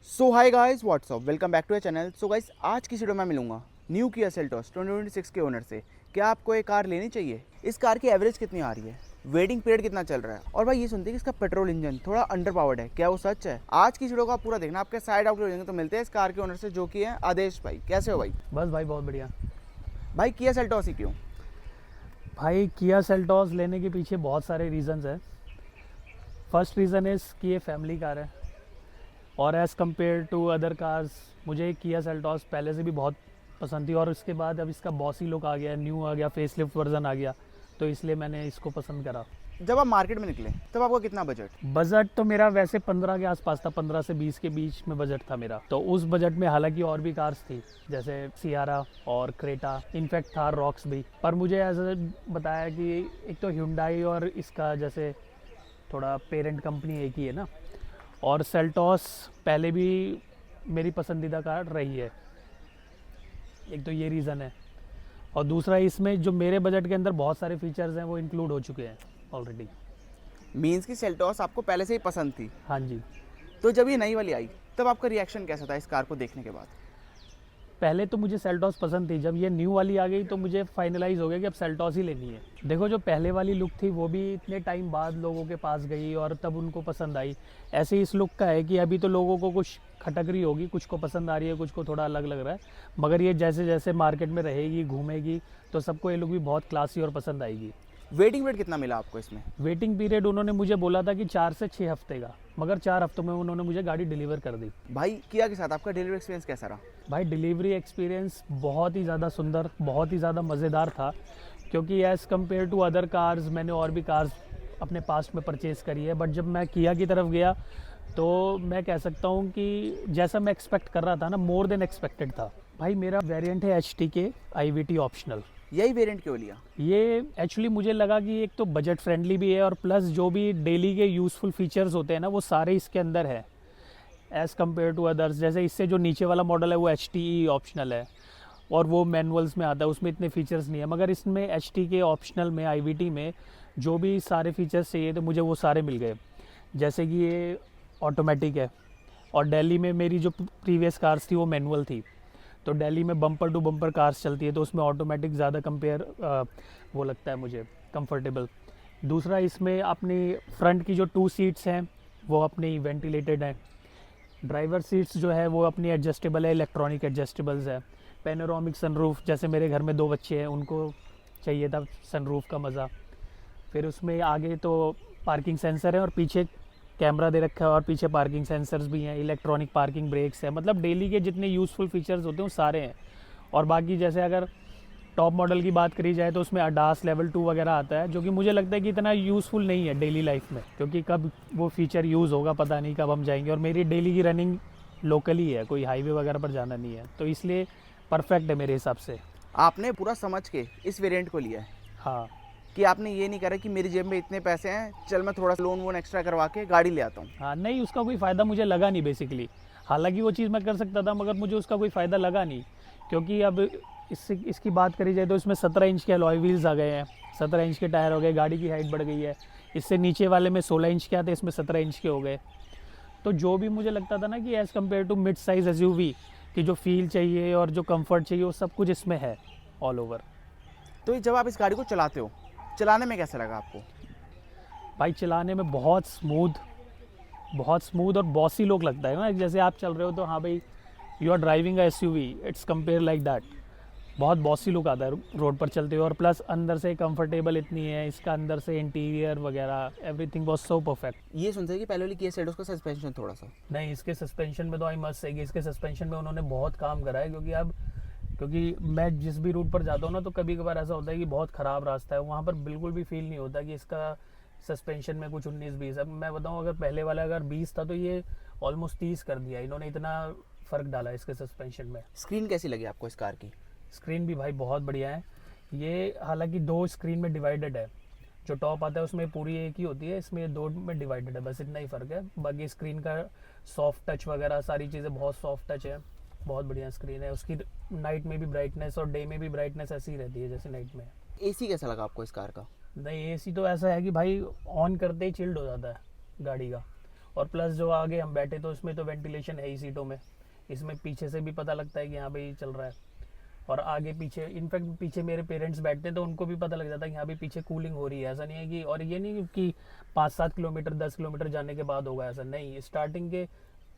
So hi guys, what's up, welcome back to a channel. So guys, आज की video में मिलूंगा न्यू किया सेल्टोस 2026 के ओनर से। क्या आपको एक कार लेनी चाहिए? इस कार की एवरेज कितनी आ रही है, वेटिंग पीरियड कितना चल रहा है, और भाई ये सुनते हैं कि इसका पेट्रोल इंजन थोड़ा अंडर पावर्ड है। क्या वो सच है? आज की वीडियो को आप पूरा देखना, आपके साइड आउट हो जाएंगे। तो मिलते हैं इस कार के ओनर से, जो कि है आदेश भाई। कैसे हो भाई? बस भाई बहुत बढ़िया। भाई किया सेल्टोस ही क्यों? भाई किया सेल्टोस लेने के पीछे बहुत सारे रीज़न्स हैं। फर्स्ट रीज़न इज़ कि ये फैमिली कार है और as compare to other cars मुझे किया सेल्टोस पहले से भी बहुत पसंद थी, और उसके बाद अब इसका बॉसी लुक आ गया, न्यू आ गया, फेसलिफ्ट वर्जन आ गया, तो इसलिए मैंने इसको पसंद करा। जब आप मार्केट में निकले तब आपका कितना बजट तो मेरा वैसे 15 के आसपास था, 15 से 20 के बीच में बजट था मेरा। तो उस बजट में हालांकि और भी कार्स थी, जैसे सियारा और क्रेटा, इनफैक्ट थार रॉक्स भी। पर मुझे ऐसा बताया कि एक तो hyundai और इसका जैसे थोड़ा पेरेंट कंपनी एक ही है ना, और सेल्टोस पहले भी मेरी पसंदीदा कार रही है। एक तो ये रीज़न है, और दूसरा इसमें जो मेरे बजट के अंदर बहुत सारे फीचर्स हैं वो इंक्लूड हो चुके हैं ऑलरेडी। मीन्स की सेल्टोस आपको पहले से ही पसंद थी? हाँ जी। तो जब ये नई वाली आई तब आपका रिएक्शन कैसा था इस कार को देखने के बाद? पहले तो मुझे सेल्टोस पसंद थी, जब ये न्यू वाली आ गई तो मुझे फाइनलाइज हो गया कि अब सेल्टोस ही लेनी है। देखो, जो पहले वाली लुक थी वो भी इतने टाइम बाद लोगों के पास गई और तब उनको पसंद आई। ऐसे ही इस लुक का है कि अभी तो लोगों को कुछ खटक रही होगी, कुछ को पसंद आ रही है, कुछ को थोड़ा अलग लग रहा है, मगर ये जैसे जैसे मार्केट में रहेगी, घूमेगी, तो सबको ये लुक भी बहुत क्लासी और पसंद आएगी। वेटिंग पीरियड कितना मिला आपको इसमें? वेटिंग पीरियड उन्होंने मुझे बोला था कि 4 से 6 हफ्ते का, मगर 4 हफ्तों में उन्होंने मुझे गाड़ी डिलीवर कर दी। भाई किया के साथ आपका डिलीवरी एक्सपीरियंस कैसा रहा? भाई डिलीवरी एक्सपीरियंस बहुत ही ज़्यादा सुंदर, बहुत ही ज़्यादा मज़ेदार था, क्योंकि as compare to other cars मैंने और भी कार्स अपने पास्ट में परचेज़ करी है, बट जब मैं किया की तरफ गया तो मैं कह सकता हूँ कि जैसा मैं एक्सपेक्ट कर रहा था ना, मोर देन एक्सपेक्टेड था। भाई मेरा वेरिएंट है HTK IVT ऑप्शनल। यही वेरिएंट क्यों लिया? ये एक्चुअली मुझे लगा कि एक तो बजट फ्रेंडली भी है, और प्लस जो भी डेली के यूज़फुल फीचर्स होते हैं ना वो सारे इसके अंदर है एज़ कम्पेयर टू अदर्स। जैसे इससे जो नीचे वाला मॉडल है वो HTE ऑप्शनल है, और वो मैनुअल्स में आता है, उसमें इतने फीचर्स नहीं है, मगर इसमें HTK ऑप्शनल में, IVT में जो भी सारे फीचर्स चाहिए थे मुझे वो सारे मिल गए। जैसे कि ये ऑटोमेटिक है, और दिल्ली में मेरी जो प्रीवियस कार्स थी वो मैनुअल थी, तो दिल्ली में बम्पर टू बम्पर कार्स चलती है, तो उसमें ऑटोमेटिक ज़्यादा वो लगता है मुझे कंफर्टेबल। दूसरा, इसमें अपनी फ्रंट की जो 2 सीट्स हैं वो अपनी वेंटिलेटेड हैं। ड्राइवर सीट्स जो है वो अपनी एडजस्टेबल है, इलेक्ट्रॉनिक एडजस्टेबल्स है। पैनोरामिक सनरूफ, जैसे मेरे घर में 2 बच्चे हैं उनको चाहिए था सनरूफ का मज़ा। फिर उसमें आगे तो पार्किंग सेंसर है, और पीछे कैमरा दे रखा है, और पीछे पार्किंग सेंसर्स भी हैं, इलेक्ट्रॉनिक पार्किंग ब्रेक्स है। मतलब डेली के जितने यूज़फुल फीचर्स होते हैं वो सारे हैं। और बाकी जैसे अगर टॉप मॉडल की बात करी जाए तो उसमें ADAS लेवल 2 वगैरह आता है, जो कि मुझे लगता है कि इतना यूज़फुल नहीं है डेली लाइफ में, क्योंकि कब वो फीचर यूज़ होगा पता नहीं, कब हम जाएंगे, और मेरी डेली की रनिंग लोकली है, कोई हाईवे वगैरह पर जाना नहीं है, तो इसलिए परफेक्ट है मेरे हिसाब से। आपने पूरा समझ के इस वेरिएंट को लिया है? हाँ, कि आपने ये नहीं करा कि मेरी जेब में इतने पैसे हैं, चल मैं थोड़ा लोन वोन एक्स्ट्रा करवा के गाड़ी ले आता हूँ? हाँ, नहीं, उसका कोई फ़ायदा मुझे लगा नहीं बेसिकली। हालांकि वो चीज़ मैं कर सकता था, मगर मुझे उसका कोई फ़ायदा लगा नहीं, क्योंकि अब इसकी बात करी जाए तो इसमें 17 इंच के अलॉय व्हील्स आ गए हैं, 17 इंच के टायर हो गए, गाड़ी की हाइट बढ़ गई है। इससे नीचे वाले में 16 इंच के आते, इसमें 17 इंच के हो गए। तो जो भी मुझे लगता था ना कि as compare to mid size SUV की जो फील चाहिए और जो कम्फर्ट चाहिए वो सब कुछ इसमें है ऑल ओवर। तो जब आप इस गाड़ी को चलाते हो, चलाने में कैसा लगा आपको? भाई चलाने में बहुत स्मूथ और बॉसी लुक लगता है ना, जैसे आप चल रहे हो तो हाँ भाई, you are driving a SUV, it's compare like that. बहुत बॉसी लुक आता है रोड पर चलते हुए, और प्लस अंदर से कंफर्टेबल इतनी है, इसका अंदर से इंटीरियर वगैरह एवरीथिंग वाज सो परफेक्ट। ये सुनते हैं कि पहले वाली किया सेल्टोस का सस्पेंशन थोड़ा सा नहीं, इसके सस्पेंशन में तो आई मस्ट से, इसके सस्पेंशन में उन्होंने बहुत काम करा है, क्योंकि मैं जिस भी रूट पर जाता हूँ ना, तो कभी कभार ऐसा होता है कि बहुत ख़राब रास्ता है, वहाँ पर बिल्कुल भी फील नहीं होता कि इसका सस्पेंशन में कुछ 19-20। अब मैं बताऊँ, अगर पहले वाला अगर 20 था तो ये ऑलमोस्ट 30 कर दिया इन्होंने, इतना फ़र्क डाला इसके सस्पेंशन में। स्क्रीन कैसी लगी आपको इस कार की? स्क्रीन भी भाई बहुत बढ़िया है। ये हालांकि 2 स्क्रीन में डिवाइडेड है, जो टॉप आता है उसमें पूरी एक ही होती है, इसमें 2 में डिवाइडेड है, बस इतना ही फ़र्क है। बाकी स्क्रीन का सॉफ्ट टच वगैरह सारी चीज़ें बहुत सॉफ्ट टच है, बहुत बढ़िया स्क्रीन है। उसकी नाइट में भी ब्राइटनेस और डे में भी ब्राइटनेस ऐसी ही रहती है जैसे नाइट में। एसी कैसा लगा आपको इस कार का? नहीं, एसी तो ऐसा है कि भाई ऑन करते ही चिल्ड हो जाता है गाड़ी का। और प्लस जो आगे हम बैठे तो इसमें तो वेंटिलेशन है ही सीटों में, इसमें पीछे से भी पता लगता है कि यहाँ पे चल रहा है। और आगे पीछे, इनफैक्ट पीछे मेरे पेरेंट्स बैठते हैं तो उनको भी पता लग जाता है कि यहाँ पे पीछे कूलिंग हो रही है। ऐसा नहीं है कि, और ये नहीं कि 5-7 किलोमीटर 10 किलोमीटर जाने के बाद होगा, ऐसा नहीं, स्टार्टिंग के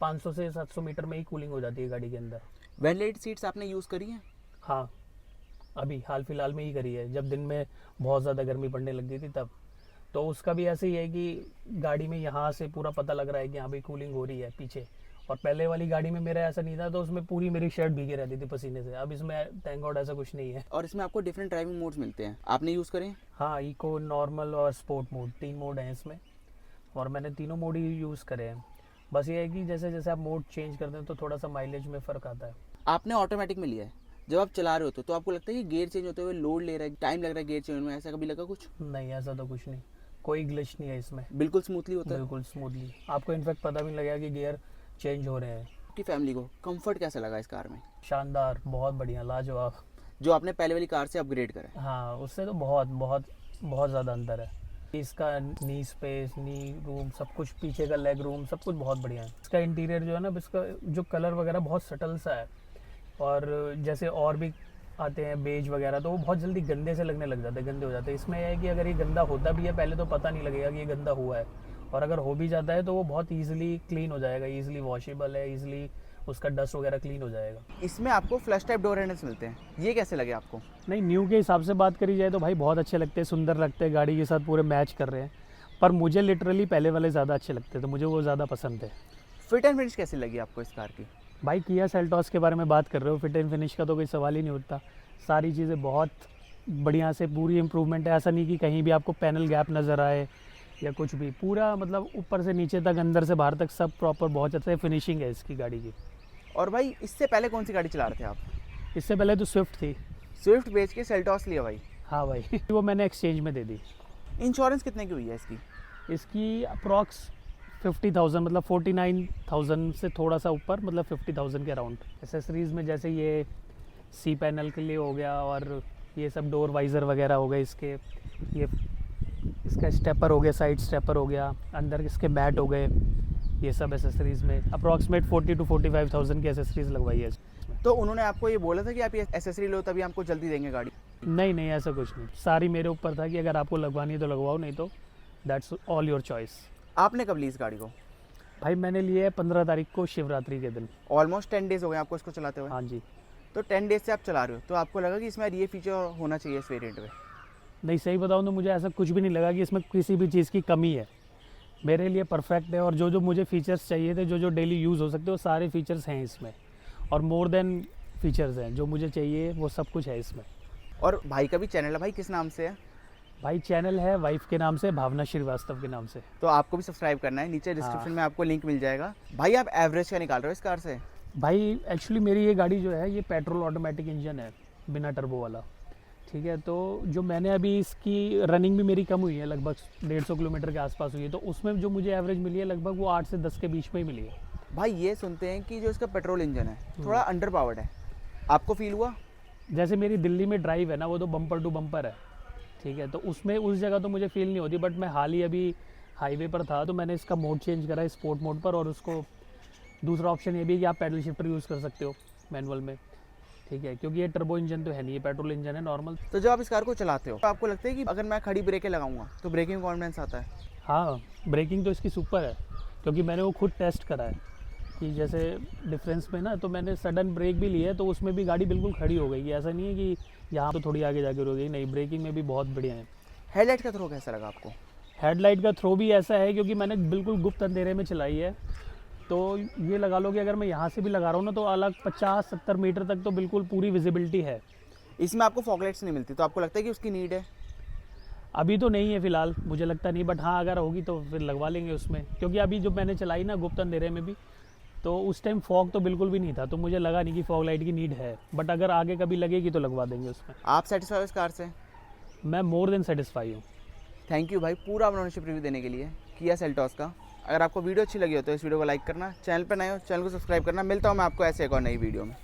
500 से 700 मीटर में ही कूलिंग हो जाती है गाड़ी के अंदर। वेंटिलेटेड सीट्स आपने यूज़ करी हैं? हाँ, अभी हाल फिलहाल में ही करी है, जब दिन में बहुत ज़्यादा गर्मी पड़ने लग गई थी तब। तो उसका भी ऐसे ही है कि गाड़ी में यहाँ से पूरा पता लग रहा है कि यहाँ पे कूलिंग हो रही है पीछे। और पहले वाली गाड़ी में मेरा ऐसा नहीं था, तो उसमें पूरी मेरी शर्ट भीगी रहती थी पसीने से। अब इसमें थैंक गॉड ऐसा कुछ नहीं है। और इसमें आपको डिफरेंट ड्राइविंग मोड्स मिलते हैं, आपने यूज़ करें? हाँ, इको, नॉर्मल और स्पोर्ट मोड, 3 मोड हैं इसमें, और मैंने तीनों मोड ही यूज़ करे हैं। बस ये है कि जैसे जैसे आप मोड चेंज करते हैं तो थोड़ा सा माइलेज में फ़र्क आता है। आपने ऑटोमेटिक में लिया है, जब आप चला रहे होते तो आपको लगता है कि गियर चेंज होते हुए लोड ले रहा है, टाइम लग रहा है गियर चेंज में, ऐसा कभी लगा कुछ? नहीं, ऐसा तो कुछ नहीं, कोई ग्लिच नहीं है इसमें, बिल्कुल स्मूथली होता है। बिल्कुल स्मूथली। आपको इनफैक्ट पता भी नहीं लगेगा कि गियर चेंज हो रहे हैं। आपकी फैमिली को कंफर्ट कैसा लगा इस कार में, शानदार, बहुत बढ़िया, लाजवाब। जो आपने पहले वाली कार से अपग्रेड करा है? हाँ, उससे तो बहुत बहुत बहुत ज़्यादा अंतर है। इसका नी स्पेस, नी रूम, सब कुछ, पीछे का लेग रूम, सब कुछ बहुत बढ़िया है। इसका इंटीरियर जो है ना, इसका जो कलर वगैरह बहुत सटल सा है। और जैसे और भी आते हैं बेज वगैरह, तो वो बहुत जल्दी गंदे से लगने लग जाते हैं, गंदे हो जाते हैं। इसमें यह है कि अगर ये गंदा होता भी है पहले तो पता नहीं लगेगा कि ये गंदा हुआ है, और अगर हो भी जाता है तो वो बहुत ईजिली क्लीन हो जाएगा, ईजिली वॉशेबल है, ईजिली उसका डस्ट वगैरह क्लीन हो जाएगा। इसमें आपको फ्लश टाइप डोर हैंडल्स मिलते हैं, ये कैसे लगे आपको? नहीं, न्यू के हिसाब से बात करी जाए तो भाई बहुत अच्छे लगते हैं, सुंदर लगते हैं, गाड़ी के साथ पूरे मैच कर रहे हैं। पर मुझे लिटरली पहले वाले ज़्यादा अच्छे लगते हैं, तो मुझे वो ज़्यादा पसंद है। फिट एंड फिनिश कैसी लगी आपको इस कार की? भाई किया सेल्टॉस के बारे में बात कर रहे हो, फिट एंड फिनिश का तो कोई सवाल ही नहीं उठता। सारी चीज़ें बहुत बढ़िया से पूरी इम्प्रूवमेंट है। ऐसा नहीं कि कहीं भी आपको पैनल गैप नज़र आए या कुछ भी, पूरा मतलब ऊपर से नीचे तक, अंदर से बाहर तक सब प्रॉपर, बहुत अच्छे फिनिशिंग है इसकी गाड़ी की। और भाई इससे पहले कौन सी गाड़ी चला रहे थे आप? इससे पहले तो स्विफ्ट थी। स्विफ्ट बेच के सेल्टॉस लिया भाई? हाँ भाई वो मैंने एक्सचेंज में दे दी। इंश्योरेंस कितने की हुई है इसकी? इसकी अप्रॉक्स 50,000, मतलब 49,000 से थोड़ा सा ऊपर, मतलब 50,000 के अराउंड। एसेसरीज़ में जैसे ये सी पैनल के लिए हो गया, और ये सब डोर वाइज़र वगैरह हो गए इसके, ये इसका स्टेपर हो गया, साइड स्टेपर हो गया, अंदर इसके मैट हो गए, ये सब एसेसरीज़ में अप्रॉक्सीमेट 40 to 45,000 की एसेसरीज़ लगवाई है। तो उन्होंने आपको ये बोला था कि आप ये एसेसरी लो तभी आपको जल्दी देंगे गाड़ी? नहीं नहीं, ऐसा कुछ नहीं, सारी मेरे ऊपर था कि अगर आपको लगवानी है तो लगवाओ, नहीं तो दैट्स ऑल योर चॉइस। आपने कब ली इस गाड़ी को? भाई मैंने लिया है 15 तारीख को, शिवरात्रि के दिन। ऑलमोस्ट 10 डेज़ हो गए आपको इसको चलाते हुए? हाँ जी। तो 10 डेज से आप चला रहे हो, तो आपको लगा कि इसमें ये फीचर होना चाहिए इस वेरिएंट में? नहीं, सही बताऊँ तो मुझे ऐसा कुछ भी नहीं लगा कि इसमें किसी भी चीज़ की कमी है। मेरे लिए परफेक्ट है, और जो जो मुझे फीचर्स चाहिए थे, जो जो डेली यूज़ हो सकते हैं, वो सारे फीचर्स हैं इसमें, और मोर देन फीचर्स हैं, जो मुझे चाहिए वो सब कुछ है इसमें। और भाई का भी चैनल है, भाई किस नाम से है? भाई चैनल है वाइफ के नाम से, भावना श्रीवास्तव के नाम से। तो आपको भी सब्सक्राइब करना है, नीचे डिस्क्रिप्शन में आपको लिंक मिल जाएगा। भाई आप एवरेज क्या निकाल रहे हो इस कार से? भाई एक्चुअली मेरी ये गाड़ी जो है, ये पेट्रोल ऑटोमेटिक इंजन है, बिना टर्बो वाला, ठीक है। तो जो मैंने अभी, इसकी रनिंग भी मेरी कम हुई है, लगभग 150 किलोमीटर के आसपास हुई है, तो उसमें जो मुझे एवरेज मिली है लगभग वो 8 से 10 के बीच में ही मिली है। भाई ये सुनते हैं कि जो इसका पेट्रोल इंजन है थोड़ा अंडर पावर्ड है, आपको फील हुआ? जैसे मेरी दिल्ली में ड्राइव है ना, वो तो बम्पर टू बम्पर है, ठीक है, तो उसमें उस जगह तो मुझे फील नहीं होती। बट मैं हाल ही अभी हाईवे पर था, तो मैंने इसका मोड चेंज करा है स्पोर्ट मोड पर, और उसको दूसरा ऑप्शन ये भी है कि आप पैडल शिफ्टर यूज़ कर सकते हो मैनुअल में, ठीक है, क्योंकि ये टर्बो इंजन तो है नहीं, ये पेट्रोल इंजन है नॉर्मल। तो जब आप इस कार को चलाते हो तो आपको लगता है कि अगर मैं खड़ी ब्रेकें लगाऊंगा तो ब्रेकिंग कॉन्फिडेंस आता है? हाँ, ब्रेकिंग तो इसकी सुपर है, क्योंकि मैंने वो खुद टेस्ट करा है कि जैसे डिफरेंस में ना, तो मैंने सडन ब्रेक भी लिया है, तो उसमें भी गाड़ी बिल्कुल खड़ी हो गई है। ऐसा नहीं है कि यहाँ तो थोड़ी आगे जाके रुक गई, नहीं, ब्रेकिंग में भी बहुत बढ़िया है। हेडलाइट का थ्रो कैसा लगा आपको? हेडलाइट का थ्रो भी ऐसा है, क्योंकि मैंने बिल्कुल गुप्त अंधेरे में चलाई है, तो ये लगा लो कि अगर मैं यहाँ से भी लगा रहा हूँ ना, तो अलग 50-70 मीटर तक तो बिल्कुल पूरी विजिबिलिटी है। इसमें आपको फॉगलाइट्स नहीं मिलती, तो आपको लगता है कि उसकी नीड है? अभी तो नहीं है फ़िलहाल, मुझे लगता नहीं, बट हाँ अगर होगी तो फिर लगवा लेंगे उसमें, क्योंकि अभी जो मैंने चलाई ना गुप्त अंधेरे में भी, तो उस टाइम फॉग तो बिल्कुल भी नहीं था, तो मुझे लगा नहीं कि फॉग लाइट की नीड है, बट अगर आगे कभी लगेगी तो लगवा देंगे उसमें। आप सेटिस्फाई हो इस कार से? मैं मोर देन सेटिस्फाई हूँ। थैंक यू भाई पूरा ओनरशिप रिव्यू देने के लिए किया सेल्टॉस का। अगर आपको वीडियो अच्छी लगी हो तो इस वीडियो को लाइक करना, चैनल पर नए हो चैनल को सब्सक्राइब करना। मिलता हूँ मैं आपको ऐसे एक और नई वीडियो में।